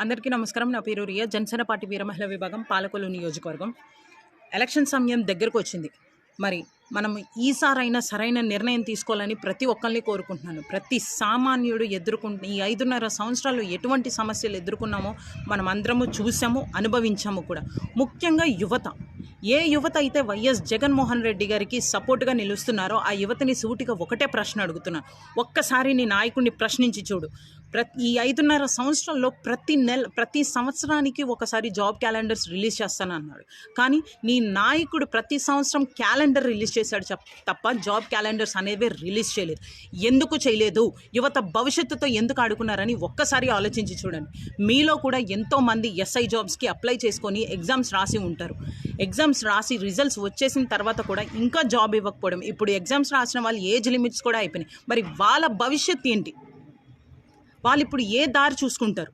అందరికీ నమస్కారం. నా పేరు రియా. జనసేన పార్టీ వీర మహిళా విభాగం పాలకొల్లు నియోజకవర్గం. ఎలక్షన్ సమయం దగ్గరకు వచ్చింది. మరి మనం ఈసారైనా సరైన నిర్ణయం తీసుకోవాలని ప్రతి ఒక్కరిని కోరుకుంటున్నాను. ప్రతి సామాన్యుడు ఈ 5.5 సంవత్సరాలు ఎటువంటి సమస్యలు ఎదుర్కొన్నామో మనం అందరము చూసాము, అనుభవించాము కూడా. ముఖ్యంగా యువత. ఏ యువత అయితే వైఎస్ జగన్మోహన్ రెడ్డి గారికి సపోర్ట్గా నిలుస్తున్నారో ఆ యువతని సూటిగా ఒకటే ప్రశ్న అడుగుతున్నాను. ఒక్కసారి నీ నాయకుడిని ప్రశ్నించి చూడు. ఈ 5.5 సంవత్సరాల్లో ప్రతి సంవత్సరానికి ఒకసారి జాబ్ క్యాలెండర్స్ రిలీజ్ చేస్తానన్నాడు. కానీ నీ నాయకుడు ప్రతి సంవత్సరం క్యాలెండర్ రిలీజ్ చేశాడు తప్ప జాబ్ క్యాలెండర్స్ అనేవి రిలీజ్ చేయలేదు. ఎందుకు చేయలేదు? యువత భవిష్యత్తుతో ఎందుకు ఆడుకున్నారని ఒక్కసారి ఆలోచించి చూడండి. మీలో కూడా ఎంతోమంది ఎస్ఐ జాబ్స్కి అప్లై చేసుకొని ఎగ్జామ్స్ రాసి ఉంటారు. ఎగ్జామ్స్ రాసి రిజల్ట్స్ వచ్చేసిన తర్వాత కూడా ఇంకా జాబ్ ఇవ్వకపోవడం, ఇప్పుడు ఎగ్జామ్స్ రాసిన వాళ్ళు ఏజ్ లిమిట్స్ కూడా అయిపోయినాయి. మరి వాళ్ళ భవిష్యత్తు ఏంటి? వాళ్ళు ఇప్పుడు ఏ దారి చూసుకుంటారు?